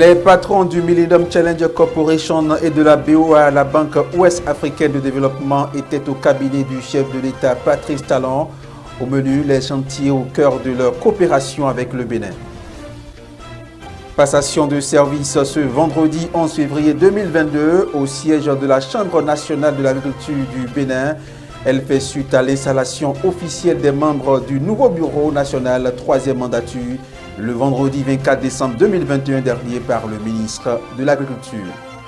Les patrons du Millennium Challenge Corporation et de la BOA, la Banque Ouest Africaine de Développement, étaient au cabinet du chef de l'État Patrice Talon. Au menu, les chantiers au cœur de leur coopération avec le Bénin. Passation de service ce vendredi 11 février 2022 au siège de la Chambre nationale de l'agriculture du Bénin. Elle fait suite à l'installation officielle des membres du nouveau bureau national 3e mandature le vendredi 24 décembre 2021 dernier par le ministre de l'Agriculture.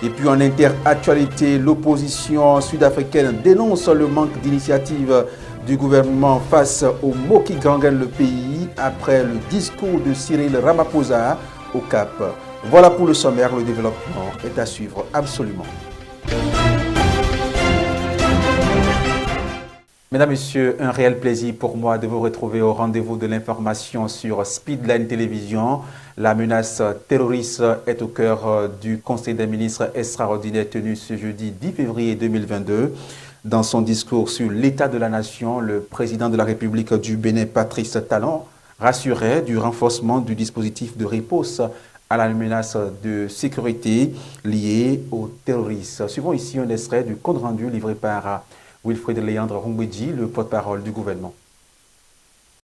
Et puis en interactualité, l'opposition sud-africaine dénonce le manque d'initiative du gouvernement face aux maux qui gangrènent le pays après le discours de Cyril Ramaphosa au Cap. Voilà pour le sommaire, le développement est à suivre absolument. Mesdames, Messieurs, un réel plaisir pour moi de vous retrouver au rendez-vous de l'information sur Speedline Télévision. La menace terroriste est au cœur du Conseil des ministres extraordinaire tenu ce jeudi 10 février 2022. Dans son discours sur l'état de la nation, le président de la République du Bénin, Patrice Talon, rassurait du renforcement du dispositif de réponse à la menace de sécurité liée aux terroristes. Suivons ici un extrait du compte rendu livré par Wilfrid Léandre Rungwedji, le porte-parole du gouvernement.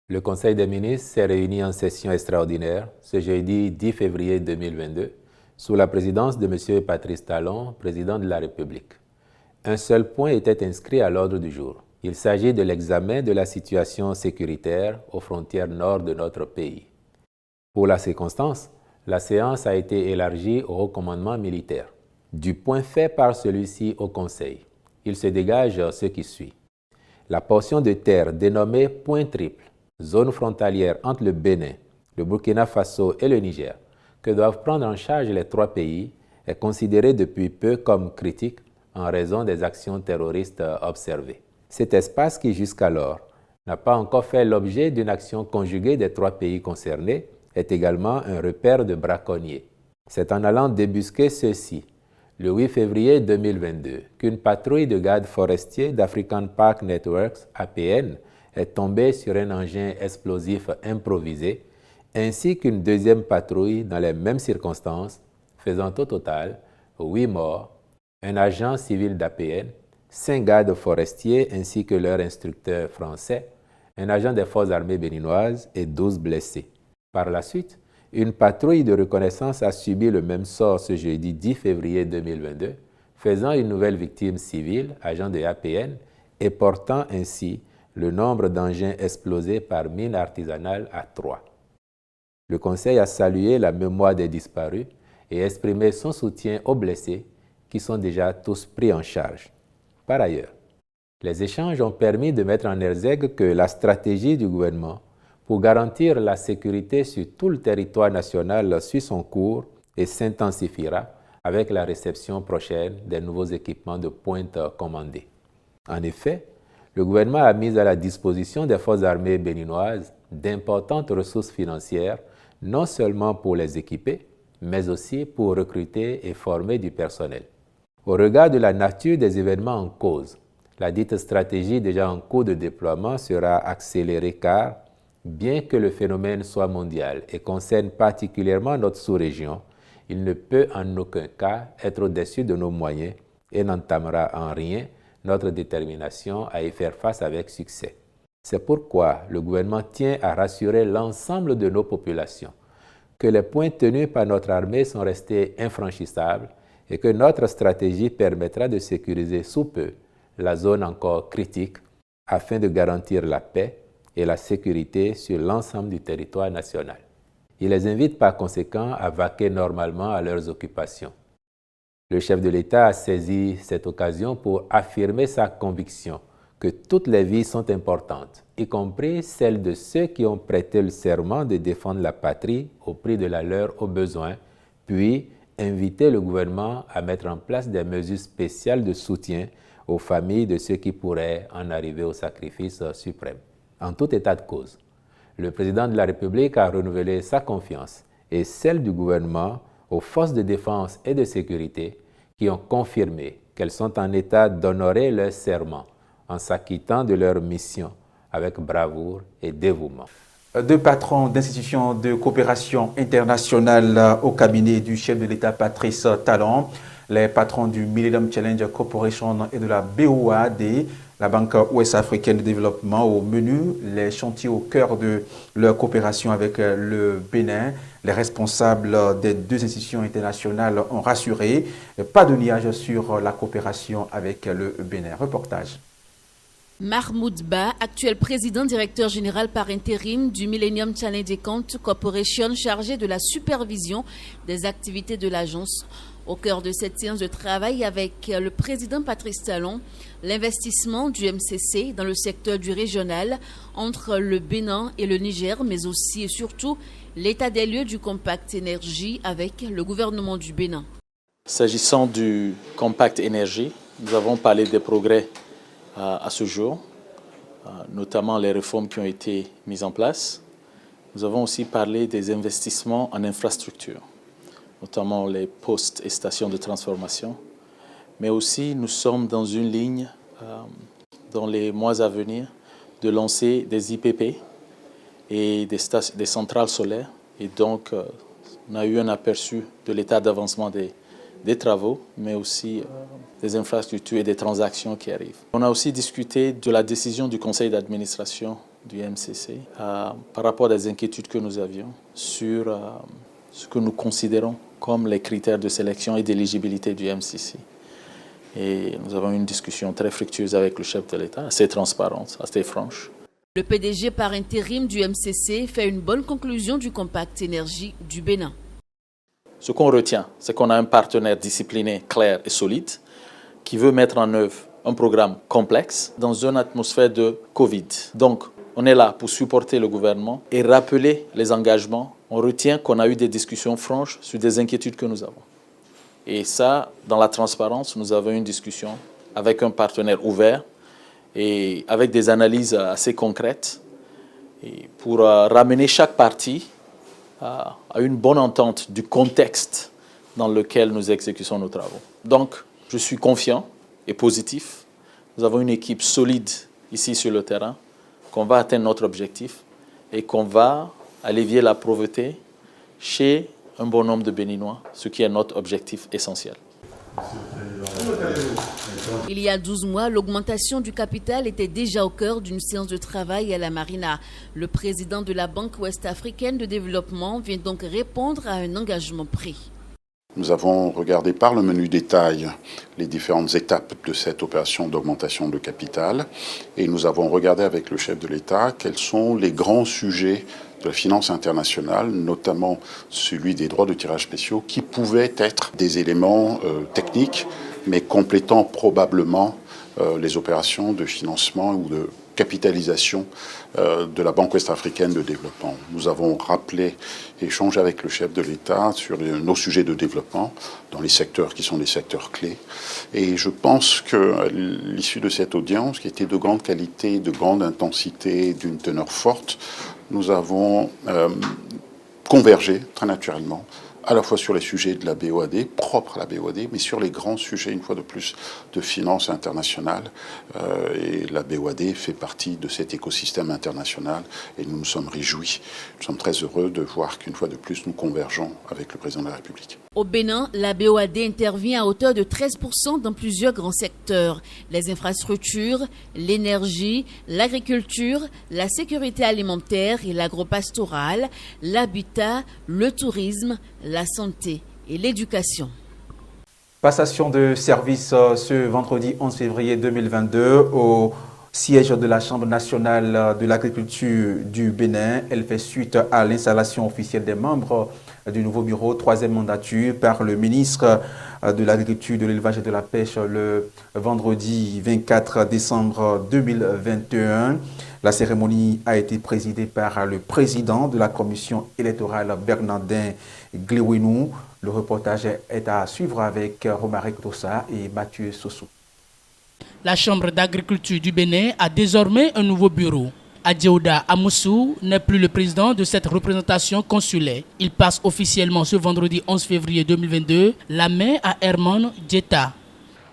Le Conseil des ministres s'est réuni en session extraordinaire ce jeudi 10 février 2022 sous la présidence de M. Patrice Talon, président de la République. Un seul point était inscrit à l'ordre du jour. Il s'agit de l'examen de la situation sécuritaire aux frontières nord de notre pays. Pour la circonstance, la séance a été élargie au haut commandement militaire. Du point fait par celui-ci au Conseil, il se dégage ce qui suit. La portion de terre dénommée Point Triple, zone frontalière entre le Bénin, le Burkina Faso et le Niger, que doivent prendre en charge les trois pays, est considérée depuis peu comme critique en raison des actions terroristes observées. Cet espace qui jusqu'alors n'a pas encore fait l'objet d'une action conjuguée des trois pays concernés est également un repère de braconniers. C'est en allant débusquer ceux-ci le 8 février 2022 qu'une patrouille de gardes forestiers d'African Park Networks, APN, est tombée sur un engin explosif improvisé, ainsi qu'une deuxième patrouille dans les mêmes circonstances, faisant au total 8 morts, un agent civil d'APN, 5 gardes forestiers ainsi que leur instructeur français, un agent des forces armées béninoises et 12 blessés. Par la suite, une patrouille de reconnaissance a subi le même sort ce jeudi 10 février 2022, faisant une nouvelle victime civile, agent de APN, et portant ainsi le nombre d'engins explosés par mine artisanale à 3. Le Conseil a salué la mémoire des disparus et exprimé son soutien aux blessés qui sont déjà tous pris en charge. Par ailleurs, les échanges ont permis de mettre en exergue que la stratégie du gouvernement pour garantir la sécurité sur tout le territoire national suit son cours et s'intensifiera avec la réception prochaine des nouveaux équipements de pointe commandés. En effet, le gouvernement a mis à la disposition des forces armées béninoises d'importantes ressources financières, non seulement pour les équiper, mais aussi pour recruter et former du personnel. Au regard de la nature des événements en cause, la dite stratégie déjà en cours de déploiement sera accélérée car, bien que le phénomène soit mondial et concerne particulièrement notre sous-région, il ne peut en aucun cas être au-dessus de nos moyens et n'entamera en rien notre détermination à y faire face avec succès. C'est pourquoi le gouvernement tient à rassurer l'ensemble de nos populations que les points tenus par notre armée sont restés infranchissables et que notre stratégie permettra de sécuriser sous peu la zone encore critique afin de garantir la paix et la sécurité sur l'ensemble du territoire national. Il les invite par conséquent à vaquer normalement à leurs occupations. Le chef de l'État a saisi cette occasion pour affirmer sa conviction que toutes les vies sont importantes, y compris celles de ceux qui ont prêté le serment de défendre la patrie au prix de la leur au besoin, puis inviter le gouvernement à mettre en place des mesures spéciales de soutien aux familles de ceux qui pourraient en arriver au sacrifice suprême. En tout état de cause, le président de la République a renouvelé sa confiance et celle du gouvernement aux forces de défense et de sécurité qui ont confirmé qu'elles sont en état d'honorer leur serment en s'acquittant de leur mission avec bravoure et dévouement. Deux patrons d'institutions de coopération internationale au cabinet du chef de l'État Patrice Talon, les patrons du Millennium Challenge Corporation et de la BOAD, la Banque ouest-africaine de développement, au menu les chantiers au cœur de leur coopération avec le Bénin. Les responsables des deux institutions internationales ont rassuré, pas de niage sur la coopération avec le Bénin. Reportage. Mahmoud Ba, actuel président directeur général par intérim du Millennium Challenge Corporation, chargé de la supervision des activités de l'agence. Au cœur de cette séance de travail avec le président Patrice Talon, l'investissement du MCC dans le secteur du régional entre le Bénin et le Niger, mais aussi et surtout l'état des lieux du Compact Énergie avec le gouvernement du Bénin. S'agissant du Compact Énergie, nous avons parlé des progrès à ce jour, notamment les réformes qui ont été mises en place. Nous avons aussi parlé des investissements en infrastructure, notamment les postes et stations de transformation. Mais aussi, nous sommes dans une ligne, dans les mois à venir, de lancer des IPP et des centrales solaires. Et donc, on a eu un aperçu de l'état d'avancement des travaux, mais aussi des infrastructures et des transactions qui arrivent. On a aussi discuté de la décision du conseil d'administration du MCC par rapport à des inquiétudes que nous avions sur ce que nous considérons comme les critères de sélection et d'éligibilité du MCC. Et nous avons eu une discussion très fructueuse avec le chef de l'État, assez transparente, assez franche. Le PDG par intérim du MCC fait une bonne conclusion du Compact Énergie du Bénin. Ce qu'on retient, c'est qu'on a un partenaire discipliné, clair et solide qui veut mettre en œuvre un programme complexe dans une atmosphère de Covid. Donc, on est là pour supporter le gouvernement et rappeler les engagements. On retient qu'on a eu des discussions franches sur des inquiétudes que nous avons. Et ça, dans la transparence, nous avons une discussion avec un partenaire ouvert et avec des analyses assez concrètes et pour ramener chaque partie à une bonne entente du contexte dans lequel nous exécutons nos travaux. Donc, je suis confiant et positif. Nous avons une équipe solide ici sur le terrain, qu'on va atteindre notre objectif et qu'on va allévier la pauvreté chez un bon nombre de Béninois, ce qui est notre objectif essentiel. Il y a 12 mois, l'augmentation du capital était déjà au cœur d'une séance de travail à la Marina. Le président de la Banque ouest-africaine de développement vient donc répondre à un engagement pris. Nous avons regardé par le menu détail les différentes étapes de cette opération d'augmentation de capital et nous avons regardé avec le chef de l'État quels sont les grands sujets de la finance internationale, notamment celui des droits de tirage spéciaux, qui pouvaient être des éléments techniques, mais complétant probablement les opérations de financement ou de capitalisation de la Banque ouest-africaine de développement. Nous avons rappelé, échangé avec le chef de l'État sur nos sujets de développement dans les secteurs qui sont les secteurs clés. Et je pense que l'issue de cette audience, qui était de grande qualité, de grande intensité, d'une teneur forte, nous avons convergé très naturellement à la fois sur les sujets de la BOAD, propres à la BOAD, mais sur les grands sujets, une fois de plus, de finance internationale. Et la BOAD fait partie de cet écosystème international et nous nous sommes réjouis. Nous sommes très heureux de voir qu'une fois de plus, nous convergeons avec le président de la République. Au Bénin, la BOAD intervient à hauteur de 13% dans plusieurs grands secteurs. Les infrastructures, l'énergie, l'agriculture, la sécurité alimentaire et l'agropastoral, l'habitat, le tourisme, la santé et l'éducation. Passation de service ce vendredi 11 février 2022 au siège de la Chambre nationale de l'agriculture du Bénin. Elle fait suite à l'installation officielle des membres du nouveau bureau, troisième mandature, par le ministre de l'Agriculture, de l'Élevage et de la Pêche le vendredi 24 décembre 2021. La cérémonie a été présidée par le président de la commission électorale, Bernardin Gléouinou. Le reportage est à suivre avec Romaric Tossa et Mathieu Sossou. La Chambre d'agriculture du Bénin a désormais un nouveau bureau. Adjeouda Amoussou n'est plus le président de cette représentation consulaire. Il passe officiellement ce vendredi 11 février 2022 la main à Herman Djetta.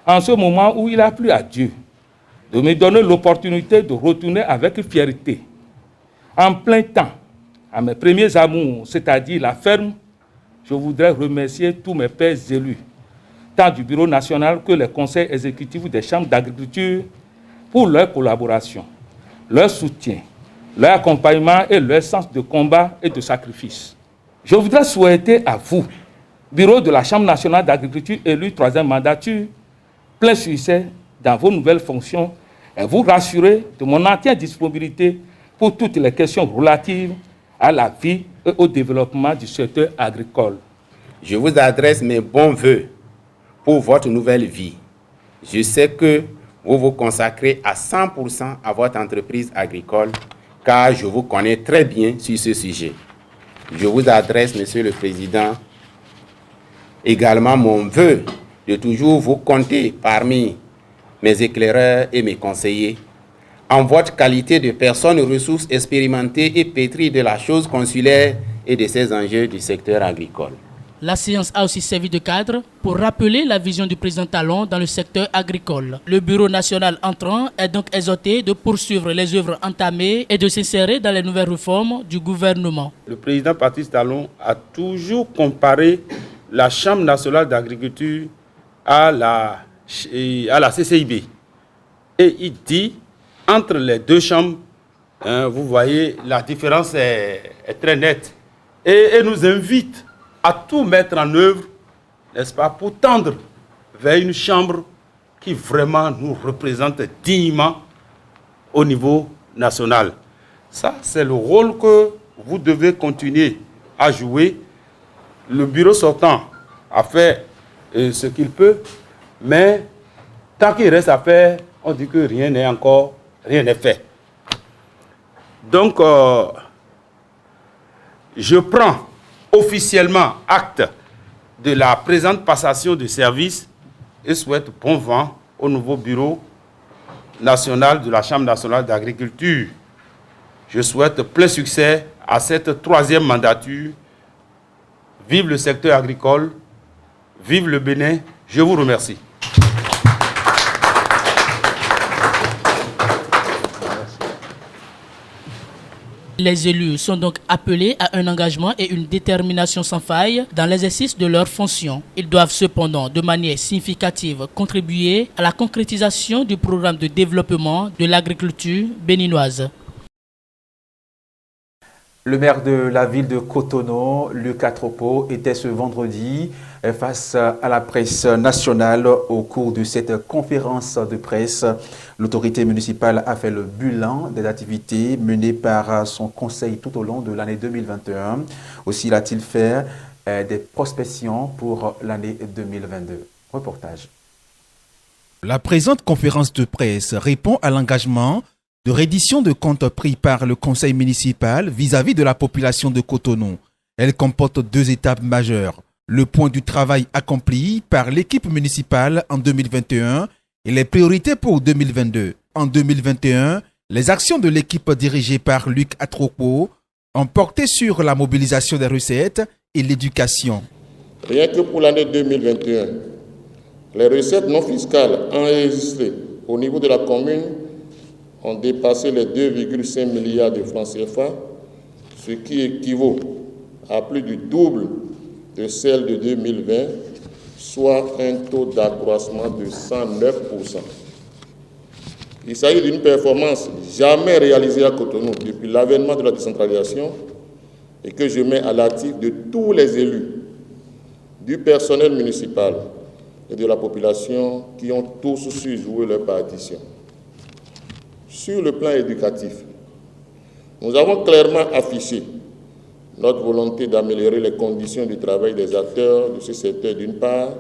En ce moment où il a plu à Dieu de me donner l'opportunité de retourner avec fierté, en plein temps, à mes premiers amours, c'est-à-dire la ferme, je voudrais remercier tous mes pairs élus, tant du Bureau national que les conseils exécutifs des chambres d'agriculture pour leur collaboration, leur soutien, leur accompagnement et leur sens de combat et de sacrifice. Je voudrais souhaiter à vous, Bureau de la Chambre nationale d'agriculture élu 3e mandature, plein succès dans vos nouvelles fonctions et vous rassurer de mon entière disponibilité pour toutes les questions relatives à la vie et au développement du secteur agricole. Je vous adresse mes bons vœux pour votre nouvelle vie. Je sais que vous vous consacrez à 100% à votre entreprise agricole, car je vous connais très bien sur ce sujet. Je vous adresse, Monsieur le Président, également mon vœu de toujours vous compter parmi mes éclaireurs et mes conseillers, en votre qualité de personne ressources expérimentées et pétries de la chose consulaire et de ses enjeux du secteur agricole. La séance a aussi servi de cadre pour rappeler la vision du président Talon dans le secteur agricole. Le Bureau national entrant est donc exhorté de poursuivre les œuvres entamées et de s'insérer dans les nouvelles réformes du gouvernement. Le président Patrice Talon a toujours comparé la Chambre nationale d'agriculture à la CCIB. Et il dit, entre les deux chambres, vous voyez, la différence est très nette. Et nous invite à tout mettre en œuvre, n'est-ce pas, pour tendre vers une chambre qui vraiment nous représente dignement au niveau national. Ça, c'est le rôle que vous devez continuer à jouer. Le bureau sortant a fait ce qu'il peut, mais tant qu'il reste à faire, on dit que rien n'est fait. Donc, je prends officiellement acte de la présente passation de service et souhaite bon vent au nouveau bureau national de la Chambre nationale d'agriculture. Je souhaite plein succès à cette 3e mandature. Vive le secteur agricole, vive le Bénin, je vous remercie. Les élus sont donc appelés à un engagement et une détermination sans faille dans l'exercice de leurs fonctions. Ils doivent cependant, de manière significative, contribuer à la concrétisation du programme de développement de l'agriculture béninoise. Le maire de la ville de Cotonou, Luc Atropo, était ce vendredi face à la presse nationale au cours de cette conférence de presse. L'autorité municipale a fait le bilan des activités menées par son conseil tout au long de l'année 2021. Aussi a-t-il fait des prospections pour l'année 2022. Reportage. La présente conférence de presse répond à l'engagement de reddition de comptes pris par le conseil municipal vis-à-vis de la population de Cotonou. Elle comporte 2 étapes majeures. Le point du travail accompli par l'équipe municipale en 2021 et les priorités pour 2022. En 2021, les actions de l'équipe dirigée par Luc Atropo ont porté sur la mobilisation des recettes et l'éducation. Rien que pour l'année 2021, les recettes non fiscales enregistrées au niveau de la commune ont dépassé les 2,5 milliards de francs CFA, ce qui équivaut à plus du double de celle de 2020, soit un taux d'accroissement de 109%. Il s'agit d'une performance jamais réalisée à Cotonou depuis l'avènement de la décentralisation et que je mets à l'actif de tous les élus, du personnel municipal et de la population qui ont tous su jouer leur partition. Sur le plan éducatif, nous avons clairement affiché notre volonté d'améliorer les conditions du travail des acteurs de ce secteur d'une part,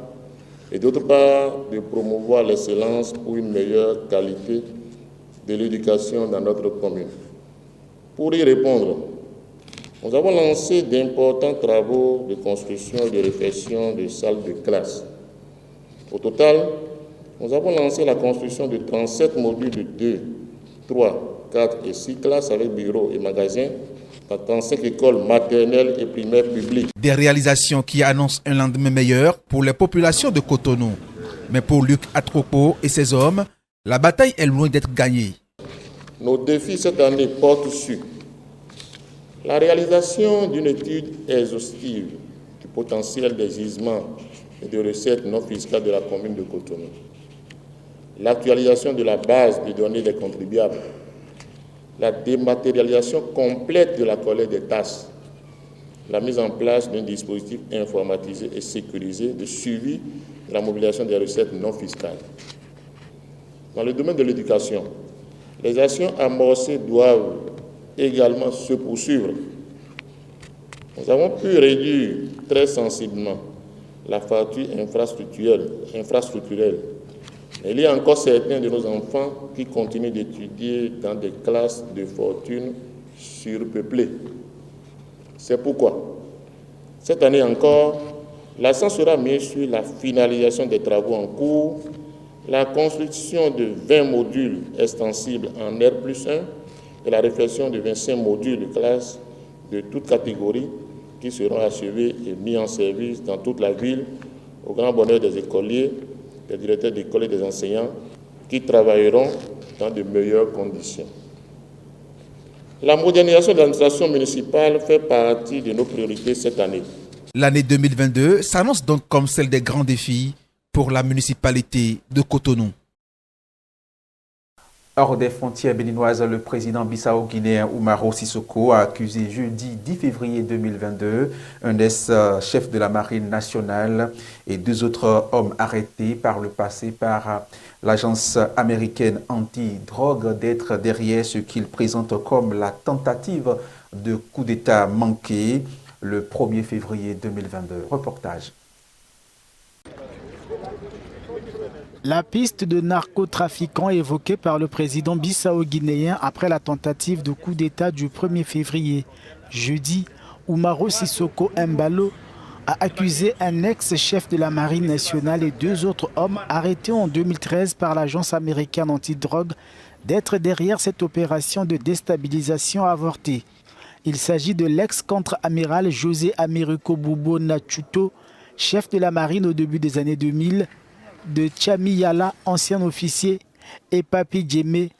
et d'autre part de promouvoir l'excellence pour une meilleure qualité de l'éducation dans notre commune. Pour y répondre, nous avons lancé d'importants travaux de construction et de réfection de salles de classe. Au total, nous avons lancé la construction de 37 modules de 2, 3, 4 et 6 classes avec bureaux et magasins dans 35 écoles maternelles et primaires publiques. Des réalisations qui annoncent un lendemain meilleur pour les populations de Cotonou. Mais pour Luc Atropo et ses hommes, la bataille est loin d'être gagnée. Nos défis cette année portent sur La réalisation d'une étude exhaustive du potentiel des gisements et de recettes non fiscales de la commune de Cotonou, l'actualisation de la base de données des contribuables, la dématérialisation complète de la collecte des taxes, la mise en place d'un dispositif informatisé et sécurisé de suivi de la mobilisation des recettes non fiscales. Dans le domaine de l'éducation, les actions amorcées doivent également se poursuivre. Nous avons pu réduire très sensiblement la facture infrastructurelle. Il y a encore certains de nos enfants qui continuent d'étudier dans des classes de fortune surpeuplées. C'est pourquoi, cette année encore, l'accent sera mis sur la finalisation des travaux en cours, la construction de 20 modules extensibles en R+1 et la réflexion de 25 modules de classe de toute catégorie qui seront achevés et mis en service dans toute la ville au grand bonheur des écoliers, des directeurs d'école et des enseignants qui travailleront dans de meilleures conditions. La modernisation de l'administration municipale fait partie de nos priorités cette année. L'année 2022 s'annonce donc comme celle des grands défis pour la municipalité de Cotonou. Hors des frontières béninoises, le président bissau-guinéen Umaro Sissoko a accusé jeudi 10 février 2022 un ex-chef de la marine nationale et 2 autres hommes arrêtés par le passé par l'agence américaine anti-drogue d'être derrière ce qu'il présente comme la tentative de coup d'État manqué le 1er février 2022. Reportage. La piste de narcotrafiquants évoquée par le président bissau-guinéen après la tentative de coup d'État du 1er février. Jeudi, Umaro Sissoko Embalo a accusé un ex-chef de la marine nationale et 2 autres hommes arrêtés en 2013 par l'agence américaine antidrogue d'être derrière cette opération de déstabilisation avortée. Il s'agit de l'ex-contre-amiral José Américo Bobo Nachuto, chef de la marine au début des années 2000, de Chami Yala, ancien officier, et Papi Djemé,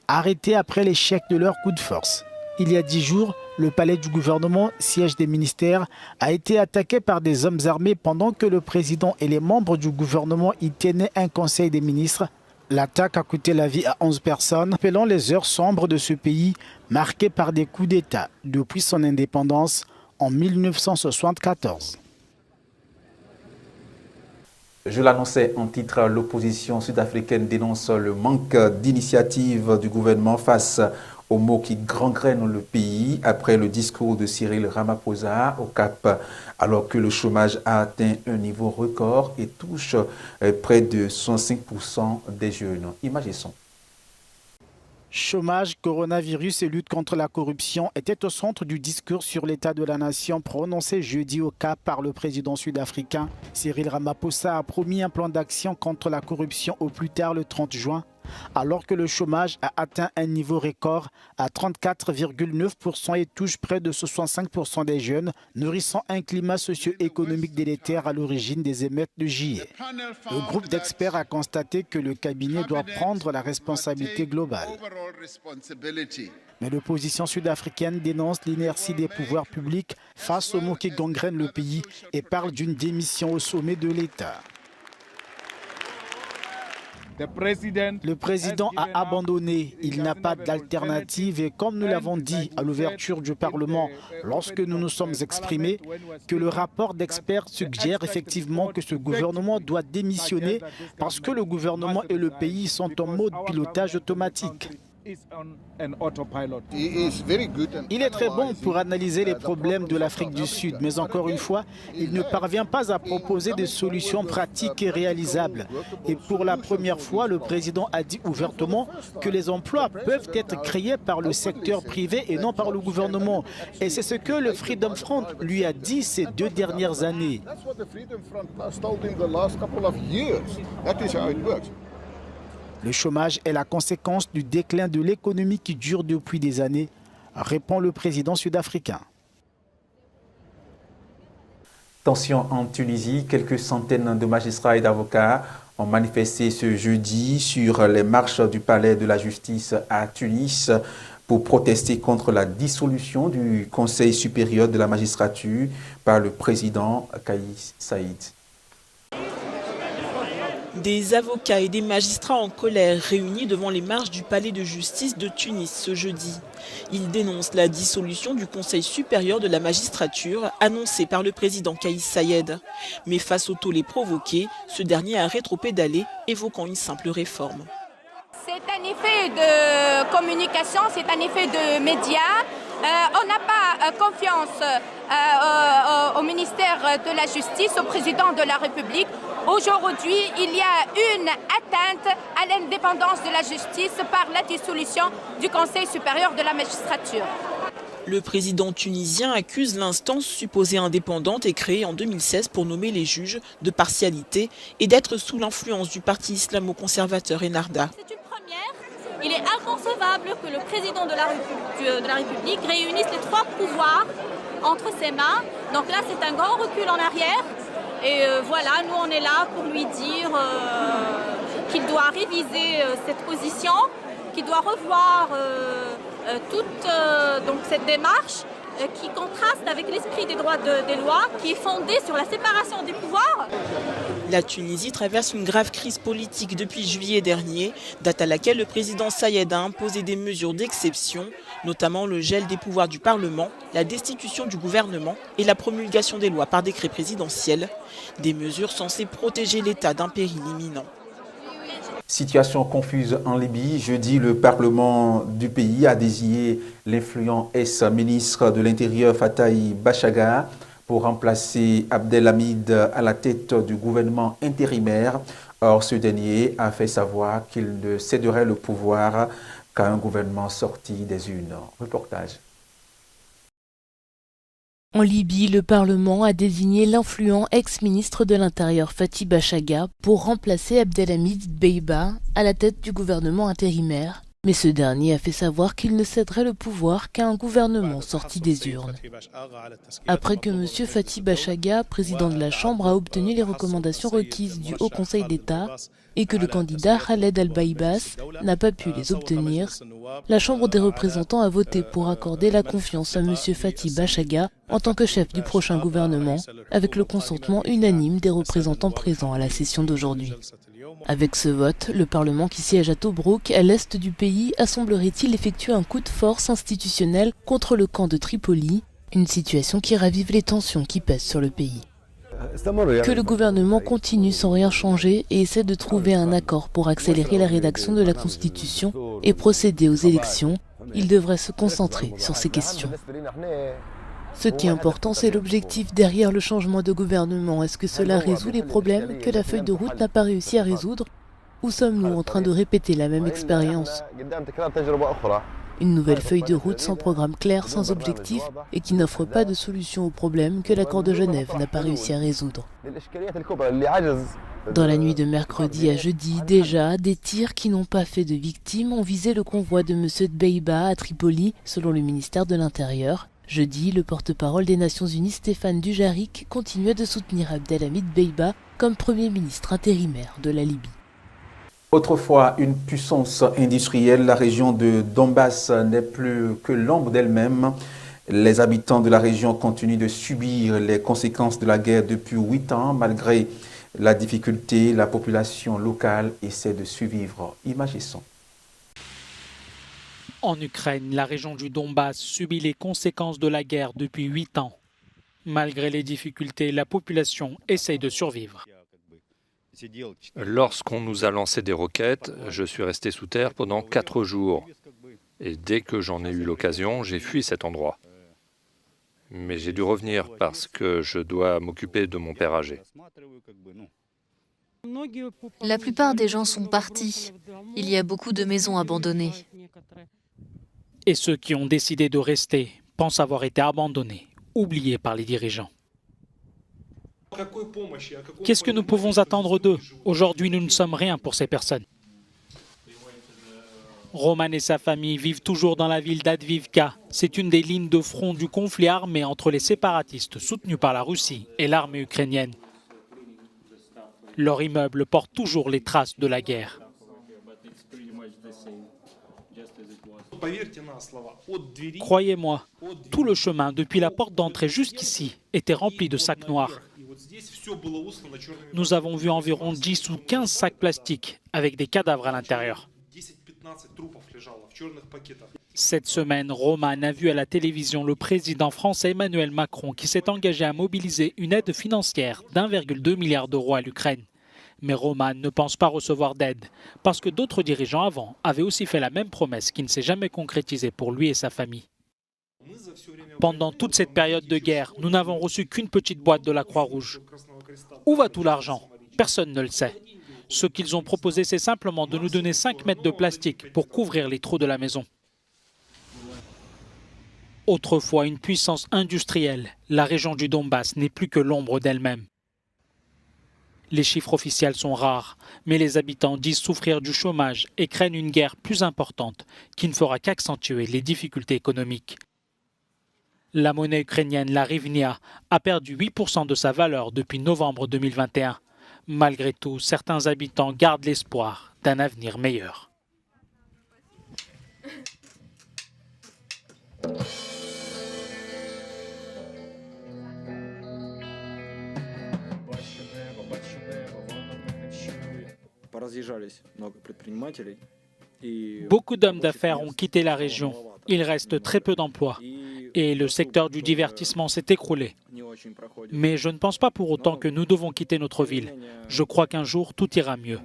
arrêtés après l'échec de leur coup de force. Il y a 10 jours, le palais du gouvernement, siège des ministères, a été attaqué par des hommes armés pendant que le président et les membres du gouvernement y tenaient un conseil des ministres. L'attaque a coûté la vie à 11 personnes, appelant les heures sombres de ce pays, marqué par des coups d'État depuis son indépendance en 1974. Je l'annonçais en titre, l'opposition sud-africaine dénonce le manque d'initiative du gouvernement face aux maux qui gangrènent le pays après le discours de Cyril Ramaphosa au Cap, alors que le chômage a atteint un niveau record et touche près de 65% des jeunes. Images et son. Chômage, coronavirus et lutte contre la corruption étaient au centre du discours sur l'état de la nation prononcé jeudi au Cap par le président sud-africain. Cyril Ramaphosa a promis un plan d'action contre la corruption au plus tard le 30 juin, alors que le chômage a atteint un niveau record à 34,9% et touche près de 65% des jeunes, nourrissant un climat socio-économique délétère à l'origine des émeutes de juillet. Le groupe d'experts a constaté que le cabinet doit prendre la responsabilité globale. Mais l'opposition sud-africaine dénonce l'inertie des pouvoirs publics face aux maux qui gangrènent le pays et parle d'une démission au sommet de l'État. Le président a abandonné, il n'a pas d'alternative et comme nous l'avons dit à l'ouverture du Parlement lorsque nous nous sommes exprimés, que le rapport d'experts suggère effectivement que ce gouvernement doit démissionner parce que le gouvernement et le pays sont en mode pilotage automatique. Il est très bon pour analyser les problèmes de l'Afrique du Sud, mais encore une fois, il ne parvient pas à proposer des solutions pratiques et réalisables. Et pour la première fois, le président a dit ouvertement que les emplois peuvent être créés par le secteur privé et non par le gouvernement. Et c'est ce que le Freedom Front lui a dit ces 2 dernières années. Le chômage est la conséquence du déclin de l'économie qui dure depuis des années, répond le président sud-africain. Tension en Tunisie, quelques centaines de magistrats et d'avocats ont manifesté ce jeudi sur les marches du palais de la justice à Tunis pour protester contre la dissolution du Conseil supérieur de la magistrature par le président Kais Saïed. Des avocats et des magistrats en colère réunis devant les marches du palais de justice de Tunis ce jeudi. Ils dénoncent la dissolution du Conseil supérieur de la magistrature annoncée par le président Kais Saïed. Mais face au tollé provoqué, ce dernier a rétropédalé, évoquant une simple réforme. C'est un effet de communication, c'est un effet de médias. On n'a pas confiance au ministère de la Justice, au président de la République. Aujourd'hui, il y a une atteinte à l'indépendance de la justice par la dissolution du Conseil supérieur de la magistrature. Le président tunisien accuse l'instance supposée indépendante et créée en 2016 pour nommer les juges de partialité et d'être sous l'influence du parti islamo-conservateur Ennahda. C'est une première. Il est inconcevable que le président de la République réunisse les trois pouvoirs entre ses mains. Donc là, c'est un grand recul en arrière. Et voilà, nous on est là pour lui dire qu'il doit réviser cette position, qu'il doit revoir toute donc cette démarche qui contraste avec l'esprit des droits des lois, qui est fondée sur la séparation des pouvoirs. La Tunisie traverse une grave crise politique depuis juillet dernier, date à laquelle le président Saïed a imposé des mesures d'exception, notamment le gel des pouvoirs du Parlement, la destitution du gouvernement et la promulgation des lois par décret présidentiel, des mesures censées protéger l'État d'un péril imminent. Situation confuse en Libye. Jeudi, le Parlement du pays a désigné l'influent ex-ministre de l'Intérieur Fatai Bachagha pour remplacer Abdelhamid à la tête du gouvernement intérimaire. Or, ce dernier a fait savoir qu'il ne céderait le pouvoir qu'à un gouvernement sorti des urnes. Reportage. En Libye, le Parlement a désigné l'influent ex-ministre de l'Intérieur Fatai Bachagha pour remplacer Abdelhamid Dbeiba à la tête du gouvernement intérimaire. Mais ce dernier a fait savoir qu'il ne céderait le pouvoir qu'à un gouvernement sorti des urnes. Après que M. Fatai Bachagha, président de la Chambre, a obtenu les recommandations requises du Haut Conseil d'État et que le candidat Khaled Al-Baïbas n'a pas pu les obtenir, la Chambre des représentants a voté pour accorder la confiance à M. Fatai Bachagha en tant que chef du prochain gouvernement, avec le consentement unanime des représentants présents à la session d'aujourd'hui. Avec ce vote, le Parlement qui siège à Tobrouk, à l'est du pays, a semblerait-il effectuer un coup de force institutionnel contre le camp de Tripoli, une situation qui ravive les tensions qui pèsent sur le pays. Que le gouvernement continue sans rien changer et essaie de trouver un accord pour accélérer la rédaction de la Constitution et procéder aux élections, il devrait se concentrer sur ces questions. Ce qui est important, c'est l'objectif derrière le changement de gouvernement. Est-ce que cela résout les problèmes que la feuille de route n'a pas réussi à résoudre? Ou sommes-nous en train de répéter la même expérience? Une nouvelle feuille de route sans programme clair, sans objectif et qui n'offre pas de solution aux problèmes que l'accord de Genève n'a pas réussi à résoudre. Dans la nuit de mercredi à jeudi, déjà, des tirs qui n'ont pas fait de victimes ont visé le convoi de M. Dbeiba à Tripoli, selon le ministère de l'Intérieur. Jeudi, le porte-parole des Nations Unies, Stéphane Dujarric, continuait de soutenir Abdelhamid Dbeiba comme Premier ministre intérimaire de la Libye. Autrefois une puissance industrielle, la région de Donbass n'est plus que l'ombre d'elle-même. Les habitants de la région continuent de subir les conséquences de la guerre depuis 8 ans. Malgré la difficulté, la population locale essaie de survivre. Images et sons. En Ukraine, la région du Donbass subit les conséquences de la guerre depuis 8 ans. Malgré les difficultés, la population essaye de survivre. Lorsqu'on nous a lancé des roquettes, je suis resté sous terre pendant 4 jours. Et dès que j'en ai eu l'occasion, j'ai fui cet endroit. Mais j'ai dû revenir parce que je dois m'occuper de mon père âgé. La plupart des gens sont partis. Il y a beaucoup de maisons abandonnées. Et ceux qui ont décidé de rester pensent avoir été abandonnés, oubliés par les dirigeants. Qu'est-ce que nous pouvons attendre d'eux? Aujourd'hui, nous ne sommes rien pour ces personnes. Roman et sa famille vivent toujours dans la ville d'Advivka. C'est une des lignes de front du conflit armé entre les séparatistes soutenus par la Russie et l'armée ukrainienne. Leur immeuble porte toujours les traces de la guerre. Croyez-moi, tout le chemin depuis la porte d'entrée jusqu'ici était rempli de sacs noirs. Nous avons vu environ 10 ou 15 sacs plastiques avec des cadavres à l'intérieur. Cette semaine, Roman a vu à la télévision le président français Emmanuel Macron qui s'est engagé à mobiliser une aide financière d'1,2 milliard d'euros à l'Ukraine. Mais Roman ne pense pas recevoir d'aide parce que d'autres dirigeants avant avaient aussi fait la même promesse qui ne s'est jamais concrétisée pour lui et sa famille. Pendant toute cette période de guerre, nous n'avons reçu qu'une petite boîte de la Croix-Rouge. Où va tout l'argent? Personne ne le sait. Ce qu'ils ont proposé, c'est simplement de nous donner 5 mètres de plastique pour couvrir les trous de la maison. Autrefois une puissance industrielle, la région du Donbass n'est plus que l'ombre d'elle-même. Les chiffres officiels sont rares, mais les habitants disent souffrir du chômage et craignent une guerre plus importante qui ne fera qu'accentuer les difficultés économiques. La monnaie ukrainienne, la hryvnia, a perdu 8% de sa valeur depuis novembre 2021. Malgré tout, certains habitants gardent l'espoir d'un avenir meilleur. Beaucoup d'hommes d'affaires ont quitté la région. Il reste très peu d'emplois. Et le secteur du divertissement s'est écroulé. Mais je ne pense pas pour autant que nous devons quitter notre ville. Je crois qu'un jour, tout ira mieux.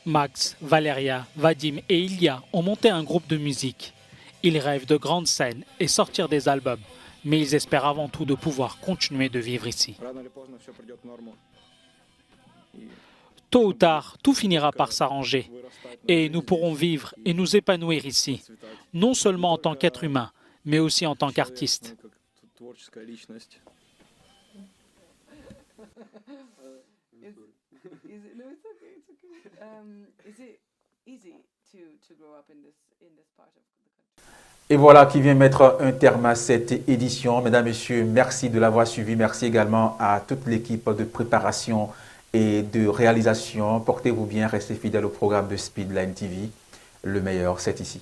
Max, Valeria, Vadim et Ilya ont monté un groupe de musique. Ils rêvent de grandes scènes et sortir des albums. Mais ils espèrent avant tout de pouvoir continuer de vivre ici. Tôt ou tard, tout finira par s'arranger et nous pourrons vivre et nous épanouir ici, non seulement en tant qu'être humain, mais aussi en tant qu'artiste. Et voilà qui vient mettre un terme à cette édition. Mesdames, Messieurs, merci de l'avoir suivi. Merci également à toute l'équipe de préparation et de réalisation. Portez-vous bien, restez fidèles au programme de Speedline TV. Le meilleur, c'est ici.